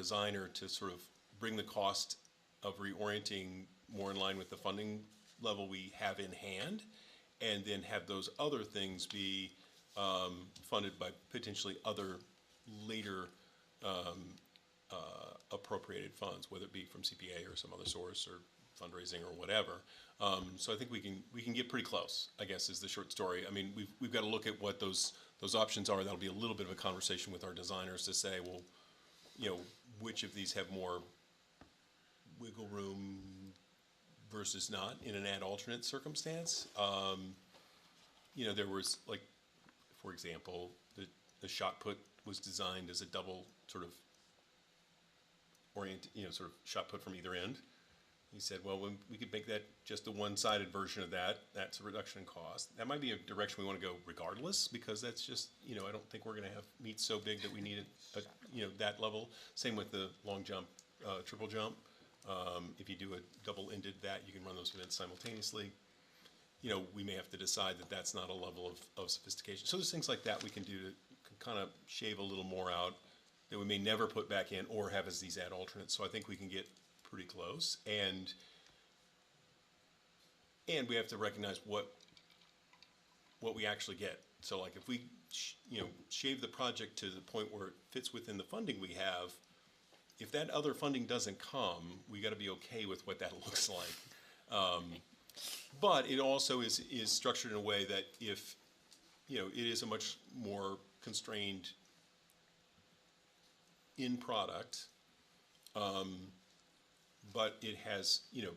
designer to sort of bring the cost of reorienting more in line with the funding level we have in hand, and then have those other things be funded by potentially other later appropriated funds, whether it be from CPA or some other source or fundraising or whatever. So I think we can get pretty close, I guess, is the short story. I mean, we've got to look at what those options are. That'll be a little bit of a conversation with our designers to say, well, you know, which of these have more wiggle room versus not in an ad alternate circumstance. You know, there was, like, for example, the shot put was designed as a double sort of sort of shot put from either end. He said, well, when we could make that just a one-sided version of that, that's a reduction in cost. That might be a direction we want to go regardless, because that's just, you know, I don't think we're going to have meets so big that we need it, you know, that level. Same with the long jump, triple jump. If you do a double-ended that, you can run those events simultaneously. You know, we may have to decide that that's not a level of sophistication. So there's things like that we can do to kind of shave a little more out that we may never put back in or have as these ad alternates. So I think we can get pretty close, and we have to recognize what we actually get. So, like, if we you know, shave the project to the point where it fits within the funding we have, if that other funding doesn't come, we got to be okay with what that looks like. But it also is structured in a way that if, you know, it is a much more constrained in product, but it has, you know,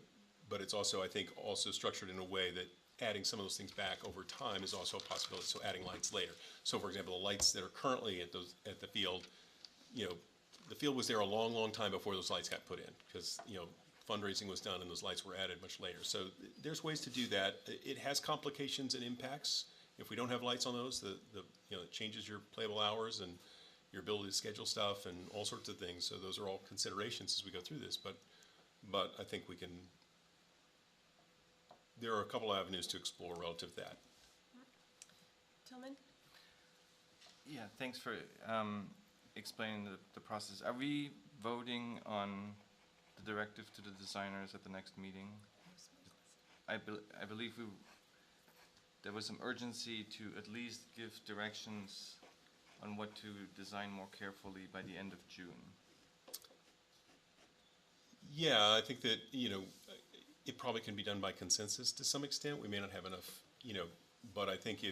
but it's also, I think, also structured in a way that adding some of those things back over time is also a possibility. So adding lights later. So, for example, the lights that are currently at the field, you know, the field was there a long, long time before those lights got put in, because, you know, fundraising was done and those lights were added much later. So there's ways to do that. It has complications and impacts. If we don't have lights on those, you know, it changes your playable hours and your ability to schedule stuff and all sorts of things. So those are all considerations as we go through this. But I think we can. There are a couple of avenues to explore relative to that. Tillman? Yeah, thanks for explaining the process. Are we voting on the directive to the designers at the next meeting? I believe there was some urgency to at least give directions on what to design more carefully by the end of June. Yeah, I think that, you know, it probably can be done by consensus to some extent. We may not have enough, you know, but I think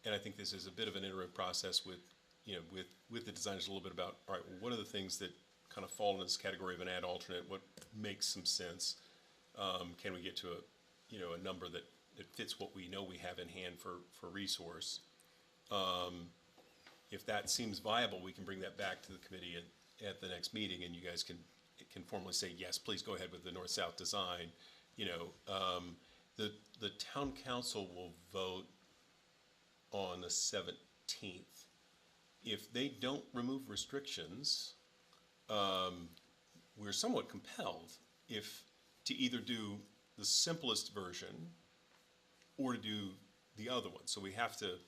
and I think this is a bit of an iterative process with, you know, with the designers a little bit about, all right, well, what are the things that kind of fall in this category of an ad alternate? What makes some sense? Can we get to a number that fits what we know we have in hand for resource? If that seems viable, we can bring that back to the committee at the next meeting, and you guys can formally say, yes, please go ahead with the north-south design. You know, the town council will vote on the 17th. If they don't remove restrictions, we're somewhat compelled to either do the simplest version or to do the other one. So we have to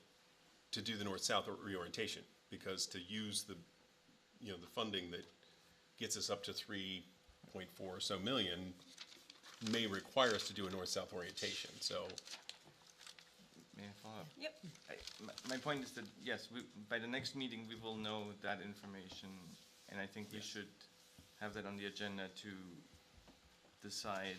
do the north-south reorientation, because to use the funding that gets us up to 3.4 or so million may require us to do a north-south orientation. So, may I follow up? Yep. My point is that, yes, by the next meeting we will know that information, and I think we should have that on the agenda to decide,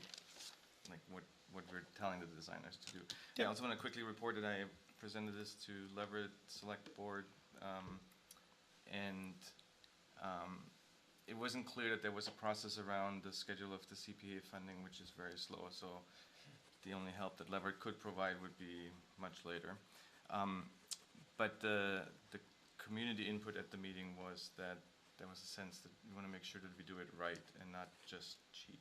like, what we're telling the designers to do. Yeah. I also want to quickly report that I presented this to Leverett Select Board, and it wasn't clear that there was a process around the schedule of the CPA funding, which is very slow. So the only help that Leverett could provide would be much later. But the community input at the meeting was that there was a sense that we want to make sure that we do it right and not just cheat.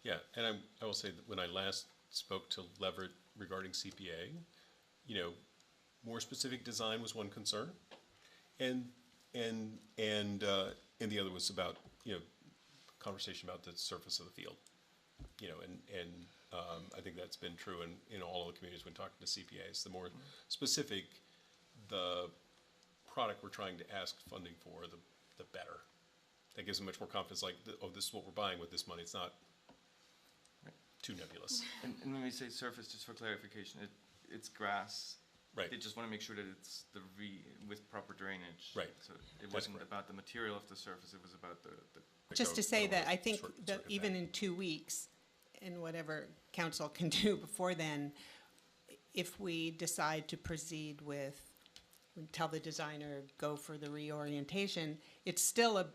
Yeah, and I will say that when I last spoke to Leverett regarding CPA, you know, more specific design was one concern, and the other was about, you know, conversation about the surface of the field, you know, and I think that's been true in all of the communities when talking to CPAs. The more specific the product we're trying to ask funding for, the better. That gives them much more confidence, like, oh, this is what we're buying with this money. It's not too nebulous. And when we say surface, just for clarification, it's grass. Right. They just want to make sure that it's with proper drainage. Right. So it That's wasn't correct. about the material of the surface, it was about the Just to say that I think Short- that circuit even back. in 2 weeks, and whatever council can do before then, if we decide to proceed with, tell the designer, go for the reorientation, it's still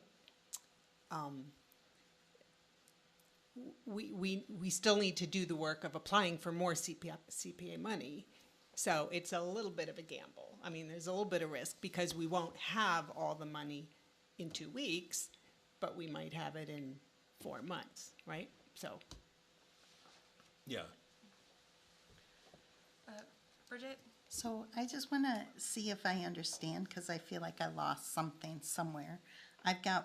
we still need to do the work of applying for more CPA money. So it's a little bit of a gamble. I mean, there's a little bit of risk because we won't have all the money in 2 weeks, but we might have it in 4 months, right? So, Yeah. Bridget? So I just want to see if I understand, because I feel like I lost something somewhere.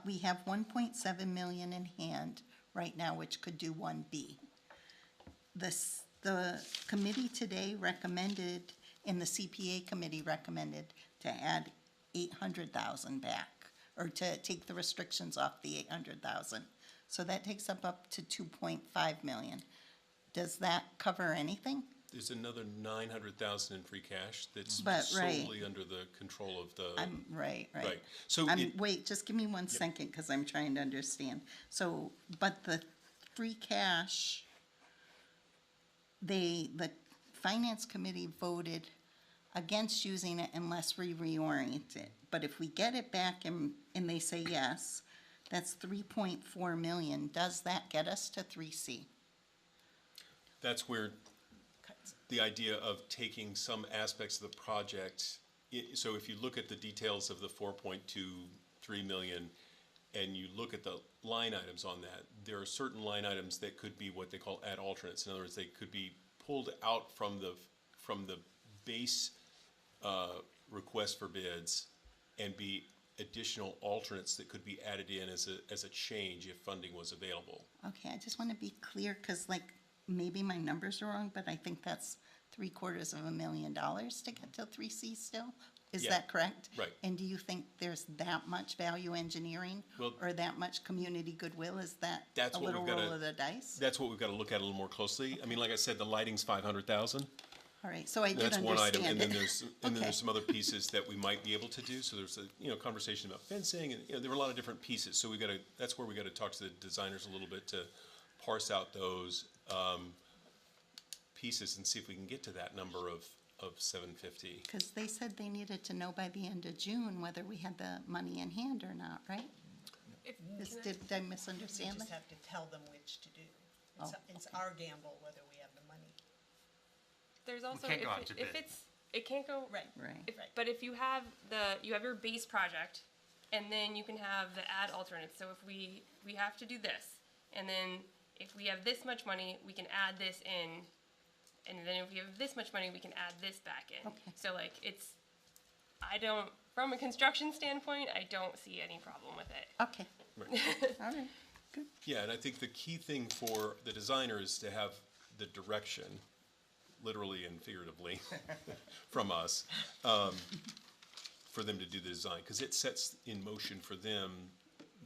We have 1.7 million in hand right now, which could do 1B. The committee today recommended, and the CPA committee recommended, to add 800,000 back, or to take the restrictions off the 800,000. So that takes up to 2.5 million. Does that cover anything? There's another 900,000 in free cash that's But, right. solely under the control of the, Right. right. So Wait, just give me 1 second, because I'm trying to understand. So, but the free cash, the finance committee voted against using it unless we reorient it. But if we get it back and they say yes, that's 3.4 million. Does that get us to 3C? that's where the idea of taking some aspects of the project, so if you look at the details of the 4.23 million and you look at the line items on that, there are certain line items that could be what they call add alternates. In other words, they could be pulled out from the base request for bids and be additional alternates that could be added in as a change if funding was available. Okay, I just want to be clear, because maybe my numbers are wrong, but I think that's $750,000 to get to 3C still. Is Yeah, that correct? right. And do you think there's that much value engineering Well, or that much community goodwill? Is that that's a what little we've gotta- roll of the dice? That's what we've got to look at a little more closely. I mean, like I said, the lighting's 500,000. All right, so I did That's one item, understand and then it. there's Okay. some other pieces that we might be able to do. So there's a conversation about fencing, and there were a lot of different pieces. So that's where we got to talk to the designers a little bit to parse out those pieces and see if we can get to that number of 750. Because they said they needed to know by the end of June whether we had the money in hand or not, right? Did I We misunderstand just that? have to tell them which to do. Oh, It's our gamble whether we have the money. There's also can't go out to if bid. it can't go Right. Right. But if you have your base project, and then you can have the add alternates. So if we have to do this, and then if we have this much money, we can add this in, and then if we have this much money, we can add this back in. Okay. So from a construction standpoint, I don't see any problem with it. Okay, Right. all right, good. Yeah, and I think the key thing for the designer is to have the direction, literally and figuratively, from us, for them to do the design, because it sets in motion for them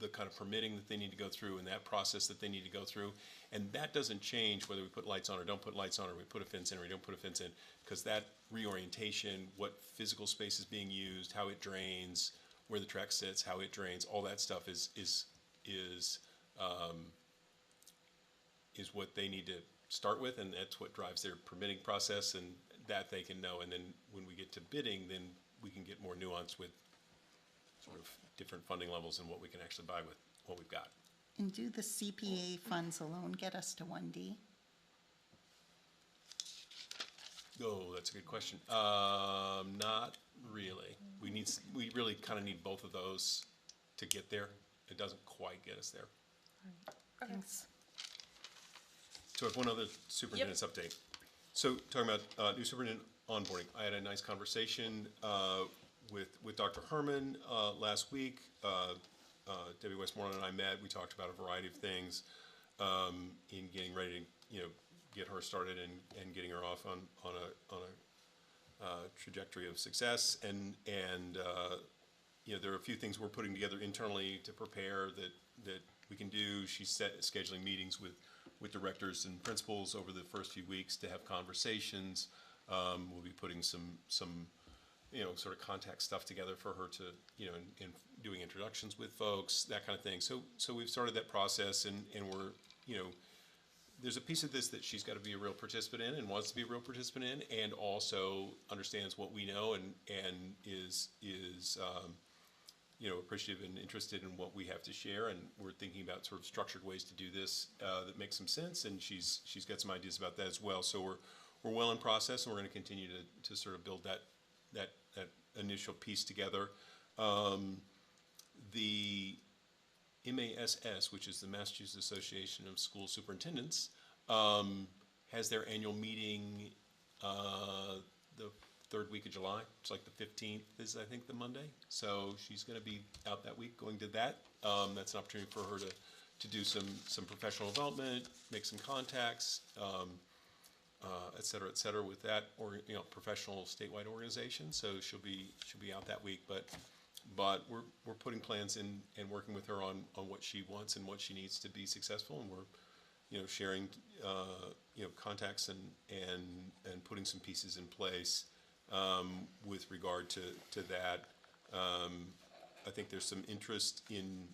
the kind of permitting that they need to go through and that process that they need to go through. And that doesn't change whether we put lights on or don't put lights on, or we put a fence in or we don't put a fence in, because that reorientation, what physical space is being used, how it drains, where the track sits, how it drains, all that stuff is what they need to start with, and that's what drives their permitting process, and that they can know. And then when we get to bidding, then we can get more nuance with sort of different funding levels and what we can actually buy with what we've got. And do the CPA funds alone get us to 1D? Oh, that's a good question. Not really. We really kind of need both of those to get there. It doesn't quite get us there. Thanks. So I have one other superintendent's update. So talking about new superintendent onboarding, I had a nice conversation with Dr. Herman last week. Debbie Westmoreland and I met. We talked about a variety of things in getting ready to get her started and getting her off on a trajectory of success. And there are a few things we're putting together internally to prepare that we can do. She's scheduling meetings with directors and principals over the first few weeks to have conversations. We'll be putting some sort of contact stuff together for her to, and doing introductions with folks, that kind of thing. So we've started that process, and we're, there's a piece of this that she's got to be a real participant in and wants to be a real participant in, and also understands what we know and is appreciative and interested in what we have to share. And we're thinking about sort of structured ways to do this that make some sense, and she's got some ideas about that as well. So we're well in process, and we're going to continue to sort of build that initial piece together. The MASS, which is the Massachusetts Association of School Superintendents, has their annual meeting the third week of July. It's like the 15th is, I think, the Monday. So she's going to be out that week going to that. That's an opportunity for her to do some professional development, make some contacts, et cetera, with that, or professional statewide organization. So she'll be out that week, but we're putting plans in and working with her on what she wants and what she needs to be successful, and we're sharing contacts and putting some pieces in place with regard to that. I think there's some interest in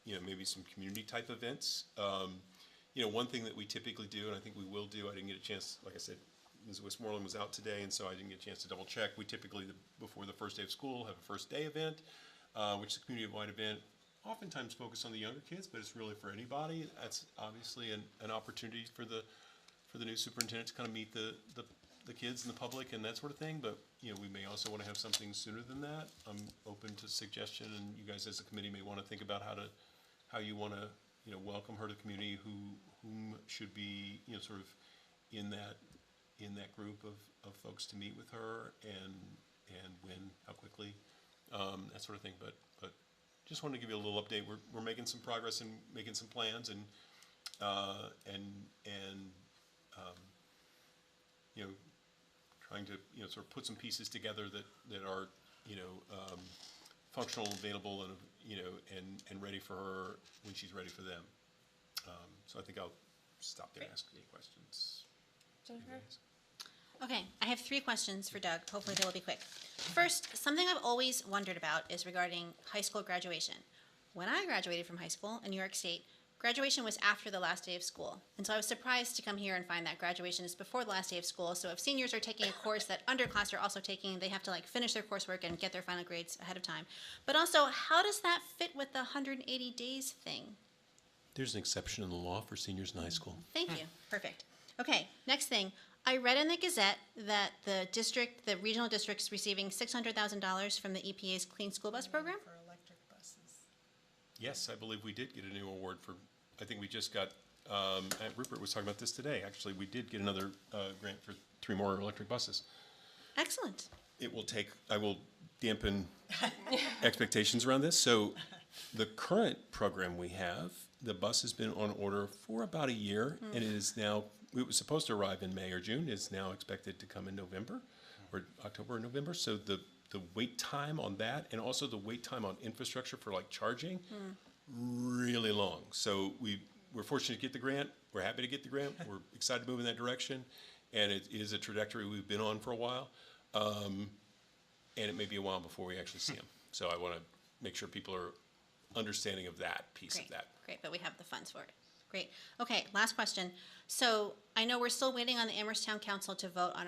maybe some community type events. One thing that we typically do, and I think we will do, I didn't get a chance, like I said, Ms. Westmoreland was out today, and so I didn't get a chance to double check. We typically, before the first day of school, have a first day event, which is a community-wide event, oftentimes focused on the younger kids, but it's really for anybody. That's obviously an opportunity for the new superintendent to kind of meet the kids and the public and that sort of thing, but we may also want to have something sooner than that. I'm open to suggestion, and you guys as a committee may want to think about how you want to welcome her to the community, whom should be sort of in that group of folks to meet with her, and when, how quickly, that sort of thing. But just wanted to give you a little update. We're making some progress and making some plans, and trying to sort of put some pieces together that are functional, available, and ready for her when she's ready for them. So I think I'll stop there and ask any questions. Jennifer? Okay, I have 3 questions for Doug. Hopefully they will be quick. First, something I've always wondered about is regarding high school graduation. When I graduated from high school in New York State, graduation was after the last day of school. And so I was surprised to come here and find that graduation is before the last day of school. So if seniors are taking a course that underclass are also taking, they have to finish their coursework and get their final grades ahead of time. But also, how does that fit with the 180 days thing? There's an exception in the law for seniors in high school. Thank you. Perfect. Okay, next thing. I read in the Gazette that the regional district's receiving $600,000 from the EPA's Clean School Bus program. For electric buses. Yes, I believe we did get a new award for, I think we just got, Rupert was talking about this today. Actually, we did get another grant for 3 more electric buses. Excellent. I will dampen expectations around this. So the current program we have, the bus has been on order for about a year, and it is now, it was supposed to arrive in May or June, is now expected to come in November, or October or November. So the wait time on that, and also the wait time on infrastructure for charging, really long. So we're fortunate to get the grant. We're happy to get the grant. We're excited to move in that direction, and it is a trajectory we've been on for a while. And it may be a while before we actually see them. So I want to make sure people are understanding of that piece of that. Great, but we have the funds for it. Great. Okay, last question. So I know we're still waiting on the Amherst Town Council to vote on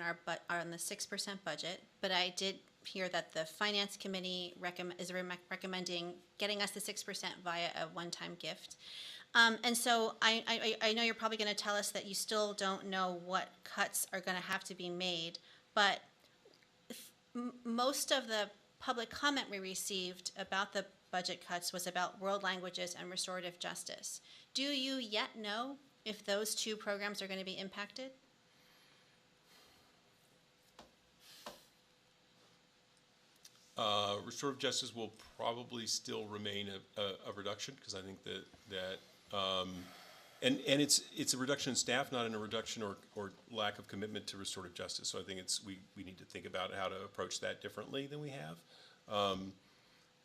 on the 6% budget, but I did hear that the Finance Committee is recommending getting us the 6% via a one-time gift. And so I know you're probably going to tell us that you still don't know what cuts are going to have to be made, but most of the public comment we received about the budget cuts was about world languages and restorative justice. Do you yet know if those 2 programs are going to be impacted? Restorative justice will probably still remain a reduction, because I think and it's a reduction in staff, not in a reduction or lack of commitment to restorative justice. So I think we need to think about how to approach that differently than we have.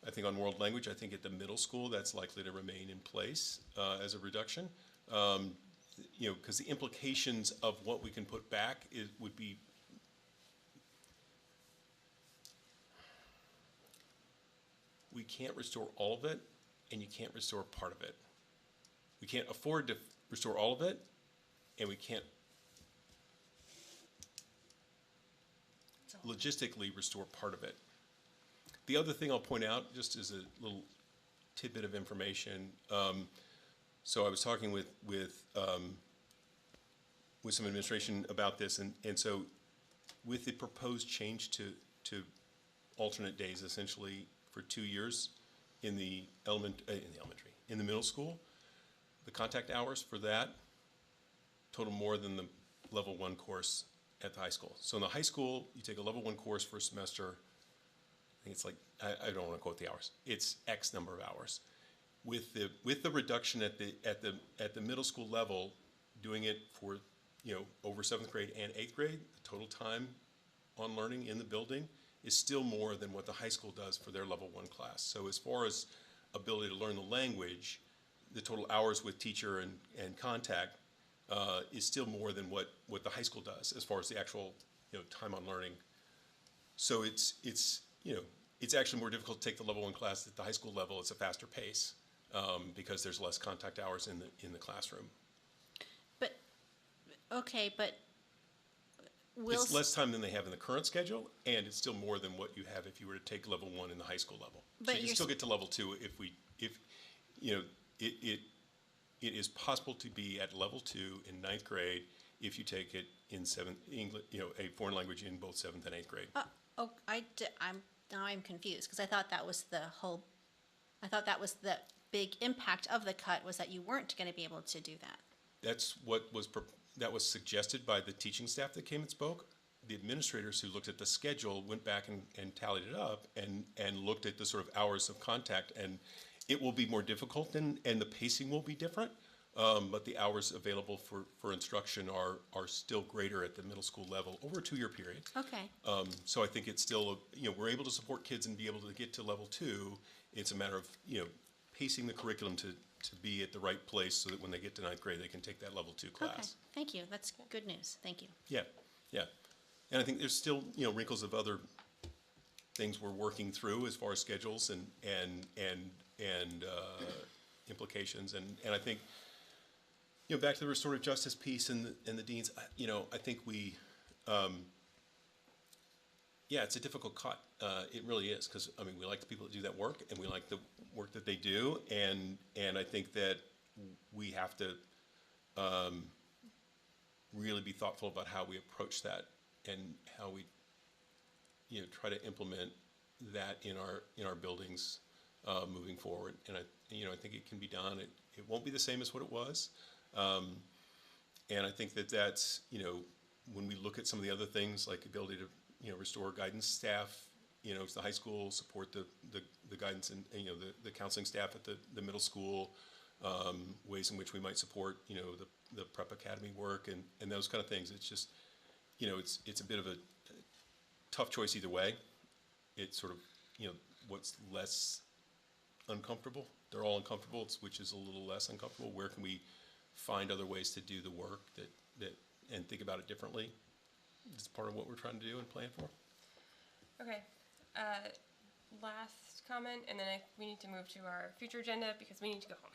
I think on world language, I think at the middle school, that's likely to remain in place as a reduction. You know, because the implications of what we can put back would be, we can't restore all of it, and you can't restore part of it. We can't afford to restore all of it, and we can't logistically restore part of it. The other thing I'll point out, just as a little tidbit of information, so I was talking with some administration about this, and so with the proposed change to alternate days, essentially for 2 years in the in the middle school, the contact hours for that total more than the level 1 course at the high school. So in the high school, you take a level 1 course for a semester. I think it's like, I don't want to quote the hours. It's X number of hours. With the reduction at the middle school level, doing it for, you know, over 7th grade and 8th grade, the total time on learning in the building is still more than what the high school does for their level 1 class. So as far as ability to learn the language, the total hours with teacher and contact is still more than what the high school does as far as the actual, you know, time on learning. So it's you know, it's actually more difficult to take the level 1 class at the high school level. It's a faster pace because there's less contact hours in the classroom. But, okay, but It's less time than they have in the current schedule, and it's still more than what you have if you were to take level 1 in the high school level. So But you can you're still get to level 2 if you know, it is possible to be at level 2 in 9th grade if you take it in 7th English, you know, a foreign language in both 7th and 8th grade. I'm confused, because I thought that was the big impact of the cut, was that you weren't gonna be able to do that. That's what that was suggested by the teaching staff that came and spoke. The administrators who looked at the schedule went back and tallied it up and looked at the sort of hours of contact, and it will be more difficult and the pacing will be different, but the hours available for instruction are still greater at the middle school level over a 2-year period. Okay, So I think it's still, you know, we're able to support kids and be able to get to level 2. It's a matter of, you know, pacing the curriculum to be at the right place so that when they get to 9th grade, they can take that level 2 class. okay, thank you, that's good news, thank you. Yeah, yeah. And I think there's still, you know, wrinkles of other things we're working through as far as schedules and implications. And I think, you know, back to the restorative justice piece and the deans, you know, I think yeah, it's a difficult cut. It really is, because, I mean, we like the people that do that work, and we like the work that they do, and I think that we have to really be thoughtful about how we approach that and how we, you know, try to implement that in our buildings moving forward. And I think it can be done. It won't be the same as what it was, and I think that's, you know, when we look at some of the other things like ability to, you know, restore guidance staff, you know, to the high school, support the guidance and you know, the counseling staff at the middle school, ways in which we might support, you know, the prep academy work and those kind of things. It's just, you know, it's a bit of a tough choice either way. It's sort of, you know, what's less uncomfortable. They're all uncomfortable. Which is a little less uncomfortable. Where can we find other ways to do the work that and think about it differently? It's part of what we're trying to do and plan for. Okay, last comment, and then we need to move to our future agenda because we need to go home.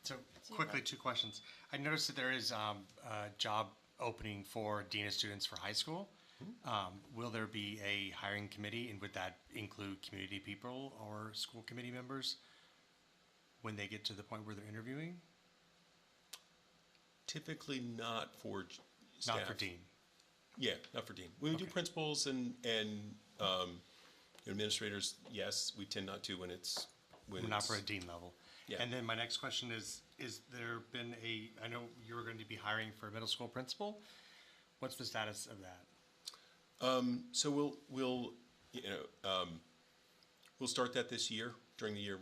So quickly, 2 questions. I noticed that there is a job opening for Dean of Students for high school. Will there be a hiring committee, and would that include community people or school committee members when they get to the point where they're interviewing? Typically not for staff. Not for Dean. Yeah, not for dean. When we do Okay. principals and administrators, yes, we tend not to when it's Not for a dean level. Yeah. And then my next question is there been I know you were going to be hiring for a middle school principal. What's the status of that? So we'll you know we'll start that this year. During the year,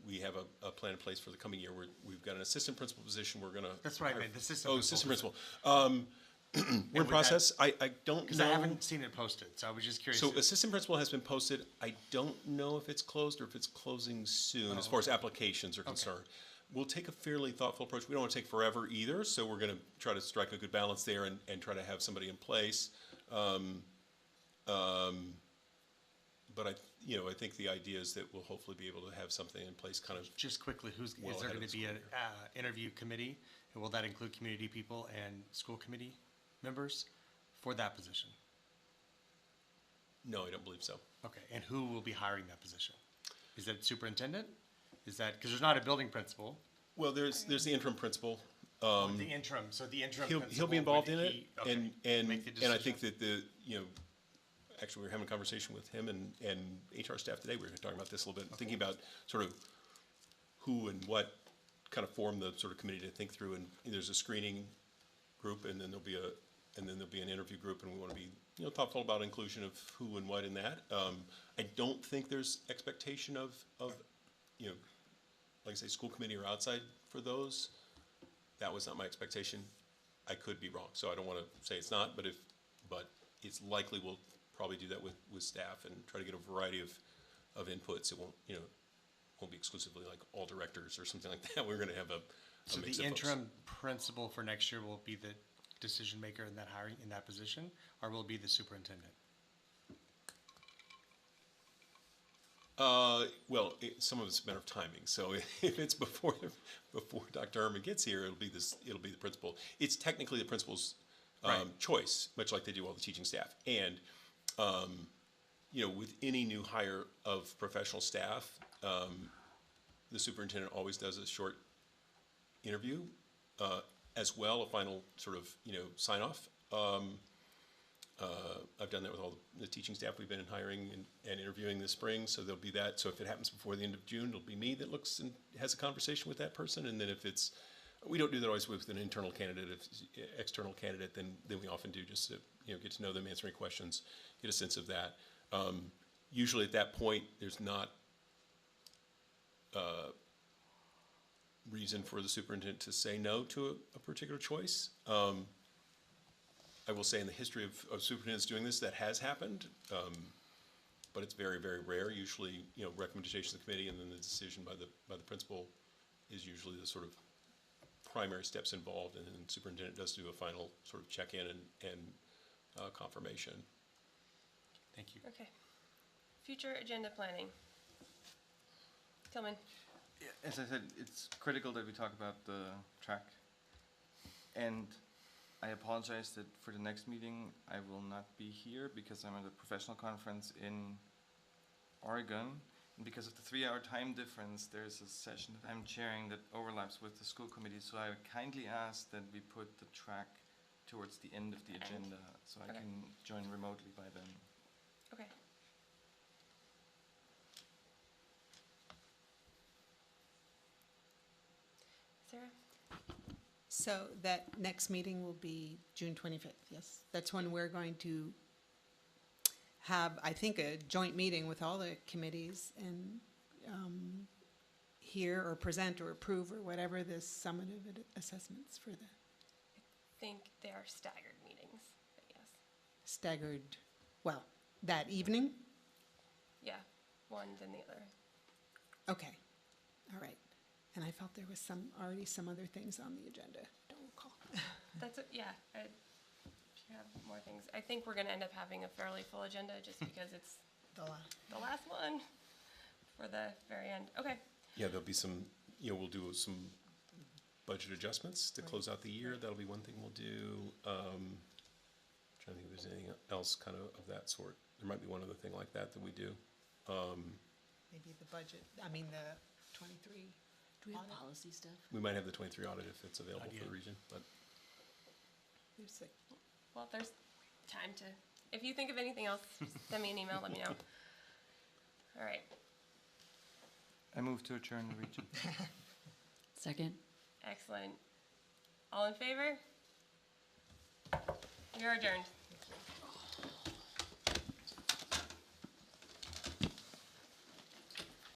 we have a plan in place for the coming year. We've got an assistant principal position. We're gonna. That's what I meant, the assistant Oh, principal assistant position. principal. We're in would that- process. I don't Because I know. haven't seen it posted, so I was just curious. So assistant principal has been posted. I don't know if it's closed or if it's closing soon as far as applications are concerned. We'll take a fairly thoughtful approach. We don't want to take forever either, so we're going to try to strike a good balance there and try to have somebody in place. But I think the idea is that we'll hopefully be able to have something in place kind of. Just quickly, is well there ahead of going to the be school an interview committee? And will that include community people and school committee members for that position? No, I don't believe so. Okay, and who will be hiring that position? Is that superintendent? Is that, because there's not a building principal? Well, there's the interim principal. The interim, so the interim He'll principal. be involved would in it, he- okay, and make the I think decision? that actually, we were having a conversation with him and HR staff today. We were talking about this a little bit, thinking about sort of who and what kind of form the sort of committee to think through. And there's a screening group, and then there'll be an interview group, and we want to be thoughtful about inclusion of who and what in that. I don't think there's expectation of like I say, school committee or outside for those. That was not my expectation. I could be wrong, so I don't want to say it's not, but it's likely we'll probably do that with staff and try to get a variety of inputs. It won't be exclusively like all directors or something like that. We're going to have a So mix the of folks. interim principal for next year will be the decision maker in that hiring, in that position, or will it be the superintendent? Well, some of it's a matter of timing. So if it's before Dr. Herman gets here, it'll be the principal. It's technically the principal's Right. choice, much like they do all the teaching staff. And with any new hire of professional staff, the superintendent always does a short interview as well, a final sort of sign off. I've done that with all the teaching staff we've been hiring and interviewing this spring, so there'll be that. So if it happens before the end of June, it'll be me that looks and has a conversation with that person. And then if we don't do that always with an internal candidate, if it's external candidate, then we often do just to get to know them, answer any questions, get a sense of that. Usually at that point, there's not reason for the superintendent to say no to a particular choice. I will say in the history of superintendents doing this, that has happened, but it's very, very rare. Usually, recommendation of the committee and then the decision by the principal is usually the sort of primary steps involved, and then the superintendent does do a final sort of check-in and confirmation. Thank you. Okay. Future agenda planning. Tillman. As I said, it's critical that we talk about the track. And I apologize that for the next meeting, I will not be here because I'm at a professional conference in Oregon. And because of the 3-hour time difference, there's a session that I'm chairing that overlaps with the school committee. So I kindly ask that we put the track towards the end of the agenda so I Okay. can join remotely by then. Okay. Sarah? So that next meeting will be June 25th, yes? That's when we're going to have, I think, a joint meeting with all the committees and hear or present or approve or whatever the summative assessments for the I think they are staggered meetings, but yes. staggered, well, that evening? Yeah, one then the other. Okay, all right. And I felt there was already some other things on the agenda, don't recall. That's, yeah, if you have more things. I think we're gonna end up having a fairly full agenda just because it's the last one for the very end. Okay, Yeah, there'll be some, we'll do some budget adjustments to close out the year. Right. That'll be one thing we'll do. Trying to think if there's anything else kind of that sort. There might be one other thing like that we do. Maybe the budget, I mean, the 23. Do we have Audit. policy stuff? We might have the 23 audit if it's available for Idea. the region, but There's like, well, there's time to, if you think of anything else, send me an email, let me know. All right, I move to adjourn the region. Second? excellent. All in favor? We are adjourned.